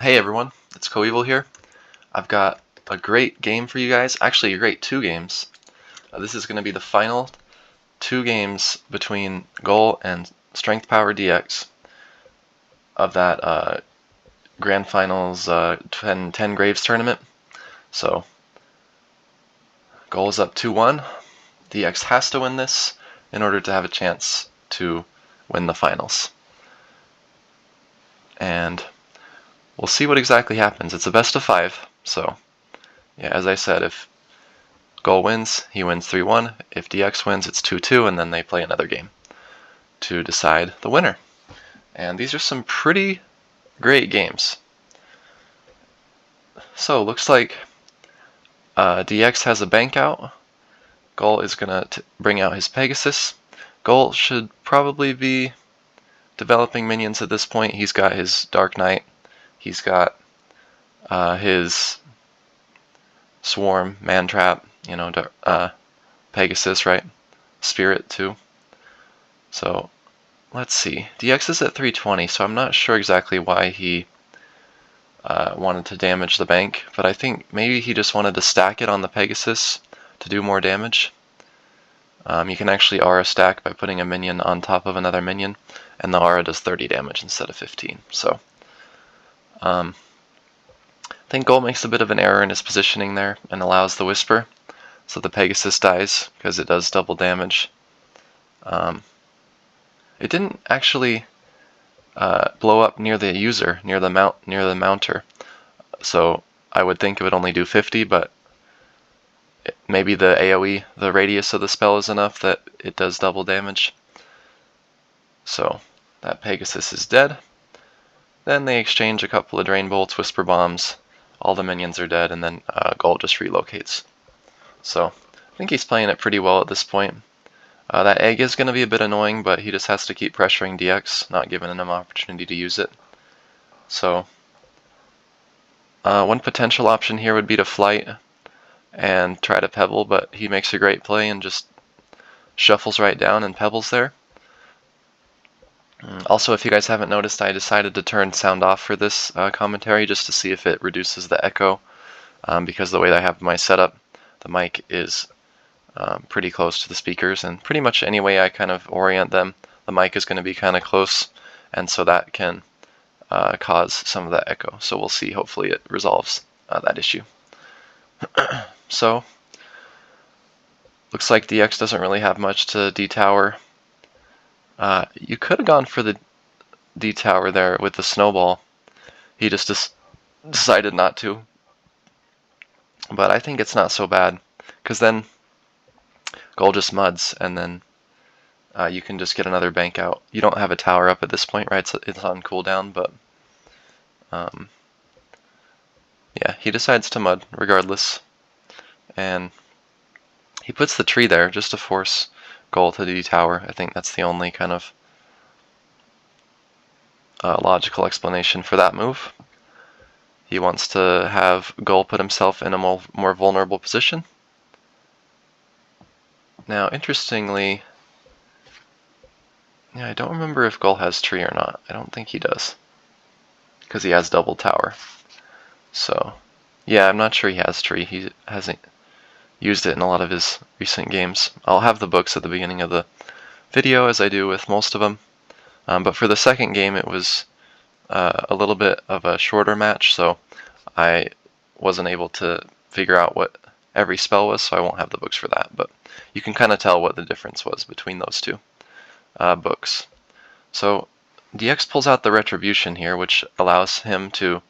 Hey everyone, it's Coevil here. I've got a great game for you guys, actually a great two games. This is going to be the final two games between Goal and Strength Power DX of that Grand Finals 10 Graves tournament. So, Goal is up 2-1. DX has to win this in order to have a chance to win the finals. And we'll see what exactly happens. It's a best of 5, so yeah, as I said, if Goal wins, he wins 3-1. If DX wins, it's 2-2, and then they play another game to decide the winner. And these are some pretty great games. So, looks like DX has a bank out. Goal is going to bring out his Pegasus. Goal should probably be developing minions at this point. He's got his Dark Knight. He's got his Swarm, Mantrap, Pegasus, right? Spirit, too. So, let's see. DX is at 320, so I'm not sure exactly why he wanted to damage the bank, but I think maybe he just wanted to stack it on the Pegasus to do more damage. You can actually aura stack by putting a minion on top of another minion, and the aura does 30 damage instead of 15. So, I think Goal makes a bit of an error in his positioning there and allows the Whisper, so the Pegasus dies because it does double damage. It didn't actually blow up near the user, near the mounter. So I would think it would only do 50, but maybe the AoE, the radius of the spell is enough that it does double damage. So that Pegasus is dead. Then they exchange a couple of Drain Bolts, Whisper Bombs, all the minions are dead, and then Goal just relocates. So I think he's playing it pretty well at this point. That egg is going to be a bit annoying, but he just has to keep pressuring DX, not giving him an opportunity to use it. So one potential option here would be to flight and try to pebble, but he makes a great play and just shuffles right down and pebbles there. Also, if you guys haven't noticed, I decided to turn sound off for this commentary just to see if it reduces the echo, because the way I have my setup, the mic is pretty close to the speakers, and pretty much any way I kind of orient them, the mic is going to be kind of close, and so that can cause some of that echo. So we'll see, hopefully it resolves that issue. So, looks like DX doesn't really have much to D-tower. You could have gone for the D-tower there with the snowball. He just decided not to. But I think it's not so bad, because then Goal just muds, and then you can just get another bank out. You don't have a tower up at this point, right? So it's on cooldown, but yeah, he decides to mud regardless. And he puts the tree there just to force Goal to D-tower. I think that's the only kind of logical explanation for that move. He wants to have Goal put himself in a more vulnerable position. Now, interestingly, yeah, I don't remember if Goal has tree or not. I don't think he does, because he has double tower. So, yeah, I'm not sure he has tree. He hasn't used it in a lot of his recent games. I'll have the books at the beginning of the video, as I do with most of them. But for the second game, it was a little bit of a shorter match, so I wasn't able to figure out what every spell was, so I won't have the books for that. But you can kind of tell what the difference was between those two books. So DX pulls out the Retribution here, which allows him to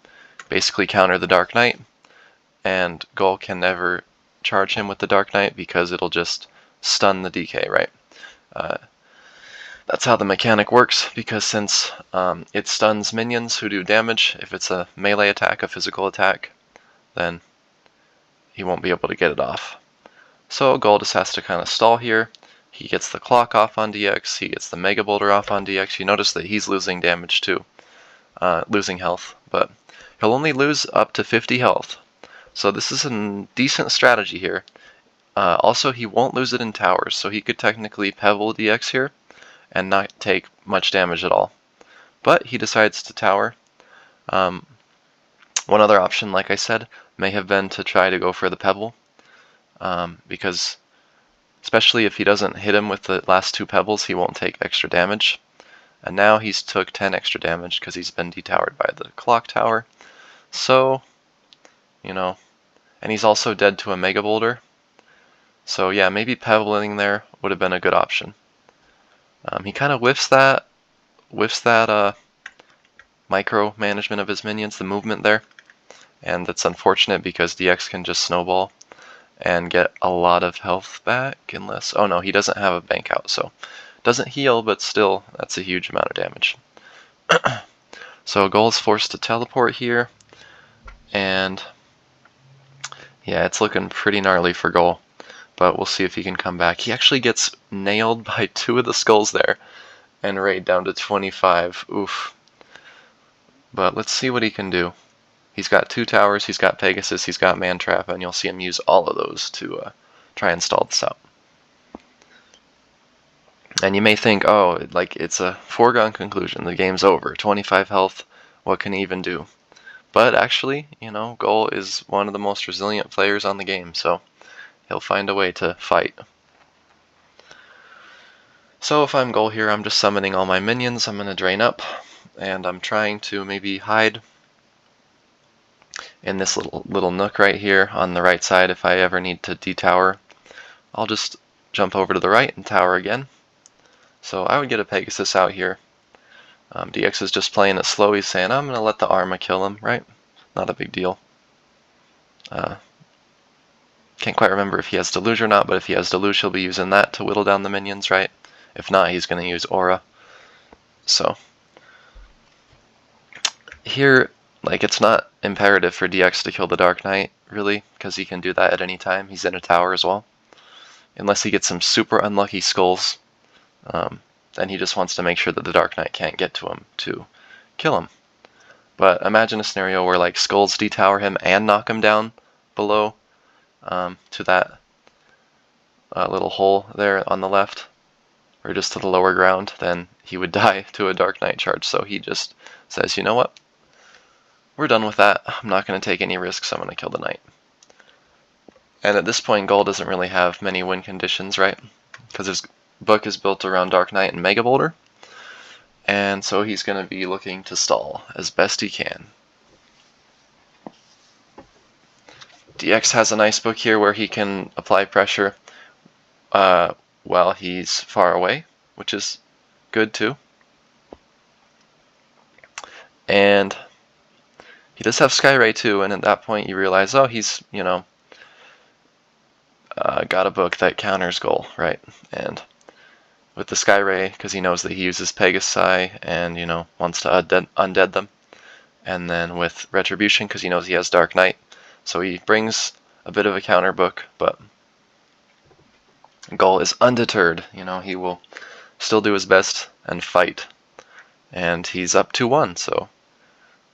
basically counter the Dark Knight, and Goal can never charge him with the Dark Knight because it'll just stun the DK, right? That's how the mechanic works, because since it stuns minions who do damage, if it's a melee attack, a physical attack, then he won't be able to get it off. So Goal just has to kind of stall here. He gets the clock off on DX, he gets the Mega Boulder off on DX. You notice that he's losing damage too, losing health, but he'll only lose up to 50 health. So this is a decent strategy here. Also, he won't lose it in towers, so he could technically Pebble DX here and not take much damage at all. But he decides to tower. One other option, like I said, may have been to try to go for the pebble, because especially if he doesn't hit him with the last 2 pebbles, he won't take extra damage. And now he's took 10 extra damage because he's been detowered by the clock tower. So, you know, and he's also dead to a Mega Boulder. So yeah, maybe pebbling there would have been a good option. He kind of whiffs that micro management of his minions, the movement there. And that's unfortunate because DX can just snowball and get a lot of health back unless... Oh no, he doesn't have a bank out, so doesn't heal, but still, that's a huge amount of damage. So Goal is forced to teleport here, and yeah, it's looking pretty gnarly for Goal, but we'll see if he can come back. He actually gets nailed by 2 of the skulls there, and raid down to 25. Oof. But let's see what he can do. He's got 2 towers, he's got Pegasus, he's got Mantrap, and you'll see him use all of those to try and stall this out. And you may think, oh, like it's a foregone conclusion, the game's over, 25 health, what can he even do? But actually, you know, Goal is one of the most resilient players on the game, so he'll find a way to fight. So if I'm Goal here, I'm just summoning all my minions, I'm going to drain up, and I'm trying to maybe hide in this little nook right here on the right side. If I ever need to detower, I'll just jump over to the right and tower again. So I would get a Pegasus out here. DX is just playing it slow. He's saying, I'm going to let the Arma kill him, right? Not a big deal. Can't quite remember if he has Deluge or not, but if he has Deluge, he'll be using that to whittle down the minions, right? If not, he's going to use Aura. So here, like, it's not imperative for DX to kill the Dark Knight, really, because he can do that at any time. He's in a tower as well. Unless he gets some super unlucky skulls, then he just wants to make sure that the Dark Knight can't get to him to kill him. But imagine a scenario where like skulls detower him and knock him down below to that little hole there on the left, or just to the lower ground, then he would die to a Dark Knight charge. So he just says, you know what? We're done with that. I'm not going to take any risks. I'm going to kill the Knight. And at this point, Goal doesn't really have many win conditions, right? Because his book is built around Dark Knight and Mega Boulder. And so he's going to be looking to stall as best he can. DX has a nice book here where he can apply pressure while he's far away, which is good too. And he does have Skyray too, and at that point you realize, oh, he's, you know, got a book that counters Goal, right? And with the Skyray, because he knows that he uses Pegasi and, you know, wants to undead them. And then with Retribution, because he knows he has Dark Knight. So he brings a bit of a counter book, but Goal is undeterred. You know, he will still do his best and fight. And he's up 2-1, so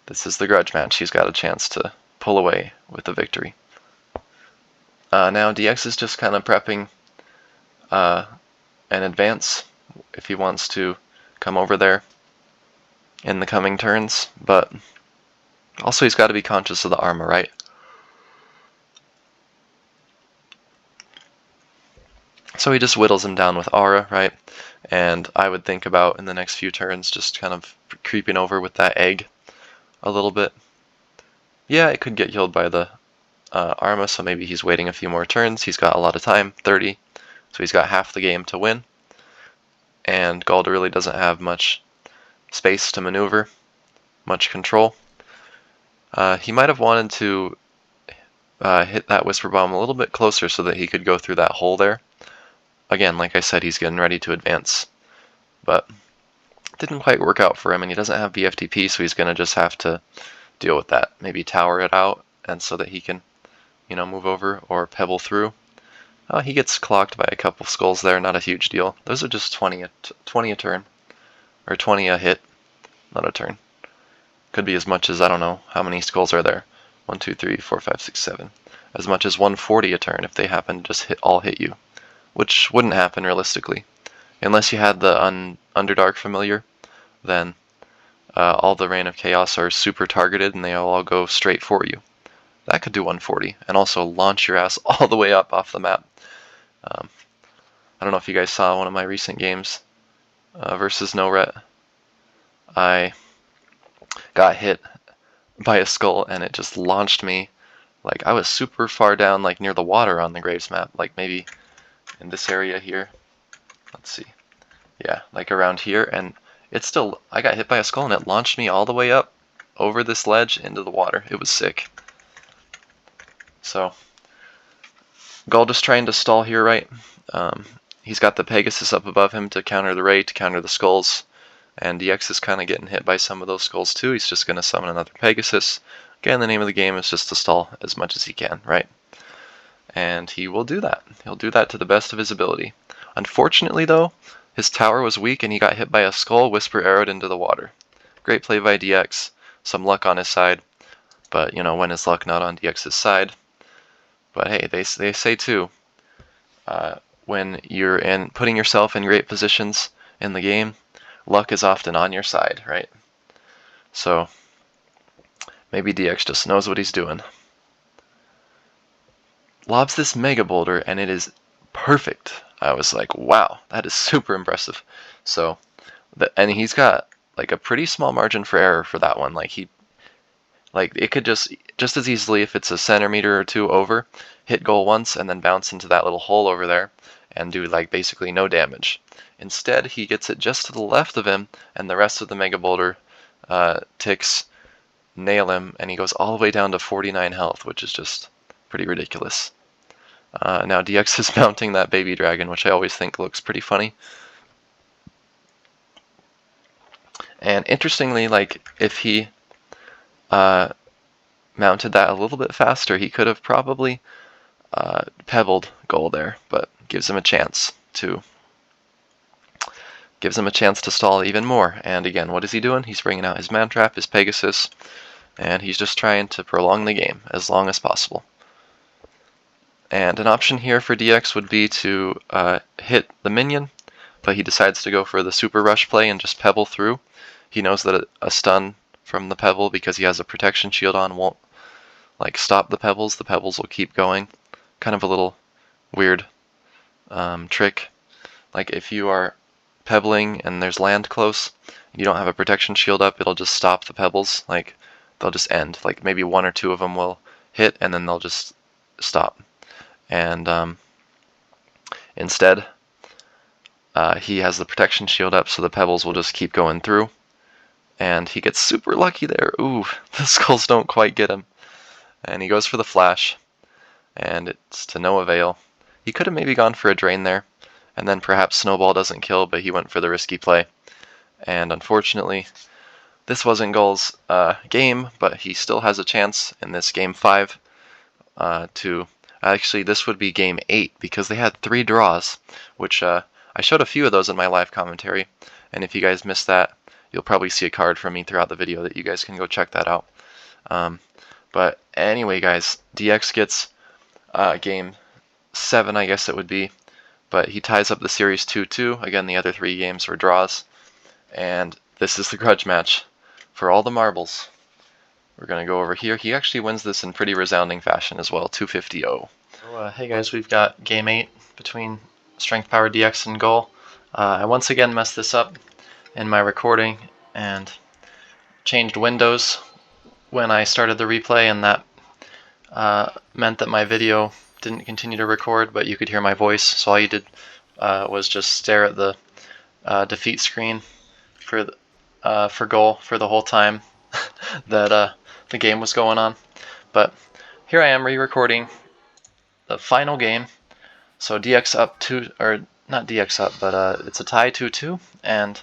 this is the grudge match. He's got a chance to pull away with the victory. Now DX is just kind of prepping an advance if he wants to come over there in the coming turns, but also he's got to be conscious of the Arma, right? So he just whittles him down with Aura, right? And I would think about in the next few turns just kind of creeping over with that egg a little bit. Yeah, it could get killed by the Arma, so maybe he's waiting a few more turns. He's got a lot of time, 30, so he's got half the game to win. And Galda really doesn't have much space to maneuver, much control. He might have wanted to hit that Whisper Bomb a little bit closer so that he could go through that hole there. Again, like I said, he's getting ready to advance, but it didn't quite work out for him, and he doesn't have BFTP, so he's going to just have to deal with that. Maybe tower it out, and so that he can, you know, move over or pebble through. He gets clocked by a couple skulls there, not a huge deal. Those are just 20 a turn, or 20 a hit, not a turn. Could be as much as, I don't know, how many skulls are there? 1, 2, 3, 4, 5, 6, 7. As much as 140 a turn if they happen to just all hit you. Which wouldn't happen realistically. Unless you had the Underdark familiar, then all the Rain of Chaos are super targeted and they all go straight for you. That could do 140 and also launch your ass all the way up off the map. I don't know if you guys saw one of my recent games versus No Ret. I got hit by a skull and it just launched me. Like, I was super far down, like near the water on the Graves map, like maybe in this area here. Let's see. Yeah, like around here, and it's still, I got hit by a skull and it launched me all the way up over this ledge into the water. It was sick. So, Gull just trying to stall here, right? He's got the Pegasus up above him to counter the Ray, to counter the skulls. And DX is kind of getting hit by some of those skulls too. He's just going to summon another Pegasus. Again, the name of the game is just to stall as much as he can, right? And he will do that. He'll do that to the best of his ability. Unfortunately, though, his tower was weak and he got hit by a skull, Whisper arrowed into the water. Great play by DX. Some luck on his side. But, you know, when is luck not on DX's side? But hey, they say too, when you're putting yourself in great positions in the game, luck is often on your side, right? So maybe DX just knows what he's doing. Lobs this Mega Boulder and it is perfect. I was like, wow, that is super impressive. So, and he's got like a pretty small margin for error for that one. Like it could just as easily, if it's a centimeter or two over, hit goal once and then bounce into that little hole over there and do like basically no damage. Instead, he gets it just to the left of him, and the rest of the Mega Boulder ticks nail him, and he goes all the way down to 49 health, which is just pretty ridiculous. Now DX is mounting that baby dragon, which I always think looks pretty funny. And interestingly, like if he mounted that a little bit faster, he could have probably pebbled goal there, but gives him a chance to stall even more. And again, what is he doing? He's bringing out his Mantrap, his Pegasus, and he's just trying to prolong the game as long as possible. And an option here for DX would be to hit the minion, but he decides to go for the super rush play and just pebble through. He knows that a stun from the pebble, because he has a protection shield on, won't like stop the pebbles. The pebbles will keep going. Kind of a little weird trick. Like if you are pebbling and there's land close, and you don't have a protection shield up, it'll just stop the pebbles. Like they'll just end. Like maybe one or two of them will hit and then they'll just stop. And instead, he has the protection shield up, so the pebbles will just keep going through. And he gets super lucky there. Ooh, the skulls don't quite get him. And he goes for the flash, and it's to no avail. He could have maybe gone for a drain there, and then perhaps Snowball doesn't kill, but he went for the risky play. And unfortunately, this wasn't Gull's game, but he still has a chance in this game 5 to... Actually, this would be game 8, because they had 3 draws, which I showed a few of those in my live commentary, and if you guys missed that, you'll probably see a card from me throughout the video that you guys can go check that out. But anyway, guys, DX gets game 7, I guess it would be, but he ties up the series 2-2. Again, the other 3 games were draws, and this is the grudge match for all the marbles. We're going to go over here. He actually wins this in pretty resounding fashion as well, 250-0. So, hey guys, we've got game 8 between Strength Power DX and Gull. I once again messed this up in my recording and changed windows when I started the replay, and that meant that my video didn't continue to record, but you could hear my voice. So all you did was just stare at the defeat screen for Gull for the whole time that the game was going on. But here I am re-recording the final game. So DX up 2, or not DX up, but it's a tie 2-2, and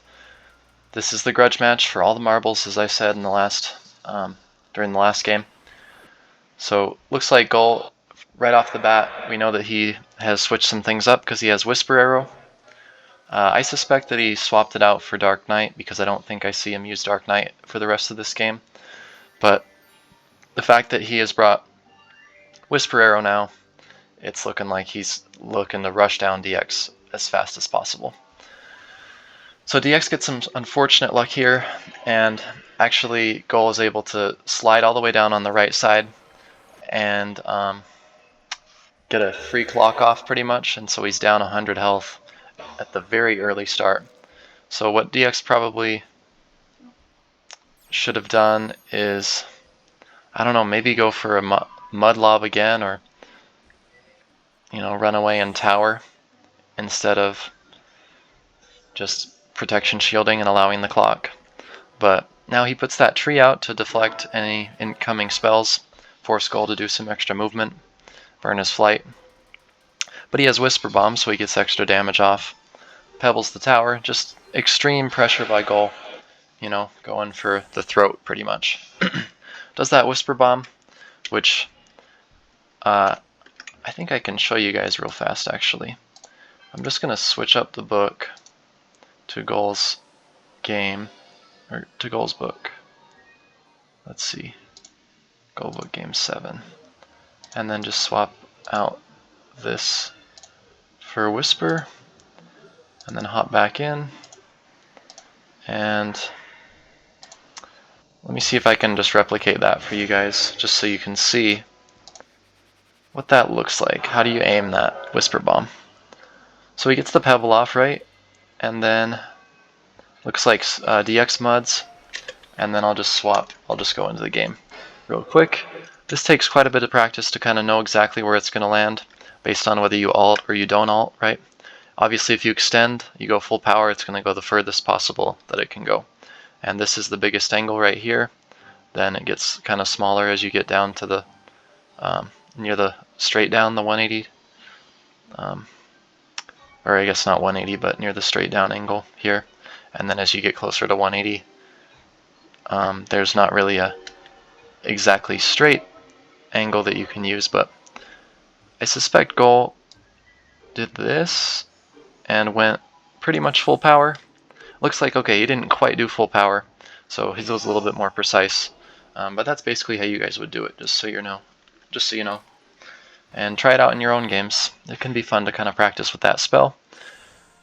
this is the grudge match for all the marbles, as I said in the last during the last game. So looks like Gull, right off the bat, we know that he has switched some things up because he has Whisper Arrow. I suspect that he swapped it out for Dark Knight, because I don't think I see him use Dark Knight for the rest of this game. But the fact that he has brought Whisper Arrow now, it's looking like he's looking to rush down DX as fast as possible. So DX gets some unfortunate luck here, and actually Goal is able to slide all the way down on the right side and get a free clock off pretty much, and so he's down 100 health at the very early start. So what DX probably should have done is, I don't know, maybe go for a mud lob again, or run away and tower instead of just protection shielding and allowing the clock. But now he puts that tree out to deflect any incoming spells, force Goal to do some extra movement, burn his flight. But he has Whisper Bomb, so he gets extra damage off. Pebbles the tower, just extreme pressure by Goal, going for the throat pretty much. Does that Whisper Bomb, which I think I can show you guys real fast actually. I'm just going to switch up the book to Goal's game, or to Goal's book. Let's see, Goal book game 7. And then just swap out this for Whisper, and then hop back in. And let me see if I can just replicate that for you guys, just so you can see what that looks like. How do you aim that Whisper Bomb? So he gets the Pebble off, right? And then looks like DX muds, and then I'll just go into the game real quick. This takes quite a bit of practice to kind of know exactly where it's going to land based on whether you alt or you don't alt, right? Obviously if you extend, you go full power, it's going to go the furthest possible that it can go. And this is the biggest angle right here. Then it gets kind of smaller as you get down to the near the straight down, the 180, or I guess not 180, but near the straight down angle here. And then as you get closer to 180, there's not really a exactly straight angle that you can use, but I suspect Goal did this and went pretty much full power. Looks like, okay, he didn't quite do full power, so his was a little bit more precise. But that's basically how you guys would do it, just so you know. And try it out in your own games. It can be fun to kind of practice with that spell,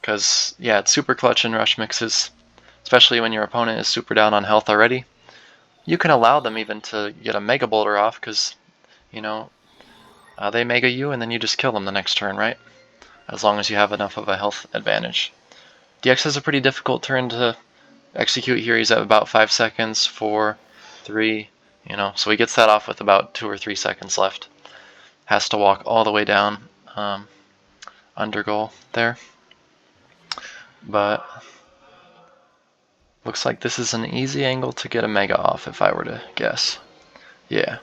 because yeah, it's super clutch in rush mixes, especially when your opponent is super down on health already. You can allow them even to get a Mega Bolter off, because they Mega you and then you just kill them the next turn, right? As long as you have enough of a health advantage. DX has a pretty difficult turn to execute here. He's at about 5 seconds, 4, 3, so he gets that off with about 2 or 3 seconds left. Has to walk all the way down under Goal there. But looks like this is an easy angle to get a Mega off, if I were to guess. Yeah.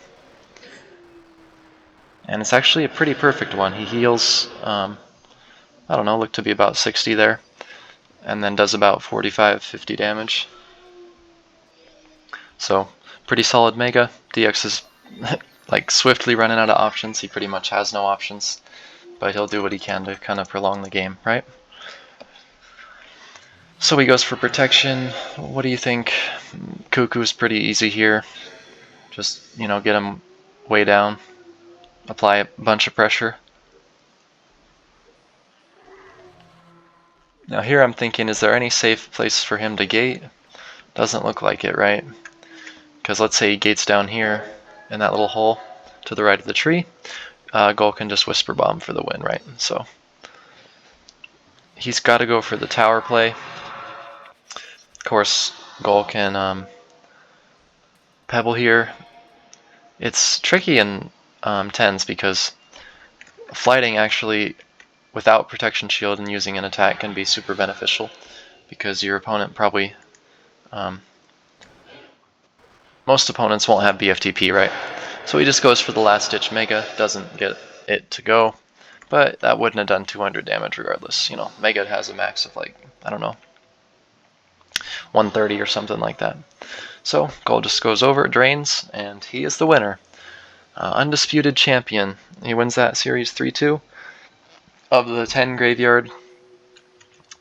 And it's actually a pretty perfect one. He heals, I don't know, look to be about 60 there. And then does about 45, 50 damage. So, pretty solid Mega. DX is like swiftly running out of options. He pretty much has no options. But he'll do what he can to kind of prolong the game, right? So he goes for protection. What do you think? Cuckoo's pretty easy here. Just, get him way down. Apply a bunch of pressure. Now here I'm thinking, is there any safe place for him to gate? Doesn't look like it, right? Because let's say he gates down here in that little hole to the right of the tree. Goal can just Whisper Bomb for the win, right? So he's got to go for the tower play. Of course, Goal can Pebble here. It's tricky in 10s because flighting actually without protection shield and using an attack can be super beneficial, because your opponent probably most opponents won't have BFTP, right? So he just goes for the last ditch Mega, doesn't get it to go, but that wouldn't have done 200 damage regardless. Mega has a max of like, I don't know, 130 or something like that. So Goal just goes over, drains, and he is the winner. Undisputed champion. He wins that series 3-2 of the 10 Graveyard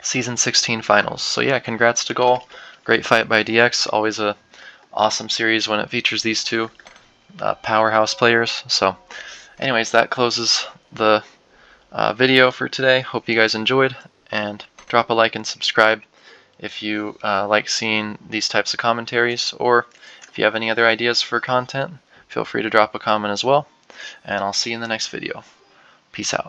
Season 16 finals. So yeah, congrats to Goal. Great fight by DX. Always a awesome series when it features these two powerhouse players. So anyways, that closes the video for today. Hope you guys enjoyed, and drop a like and subscribe if you like seeing these types of commentaries, or if you have any other ideas for content, feel free to drop a comment as well, and I'll see you in the next video. Peace out.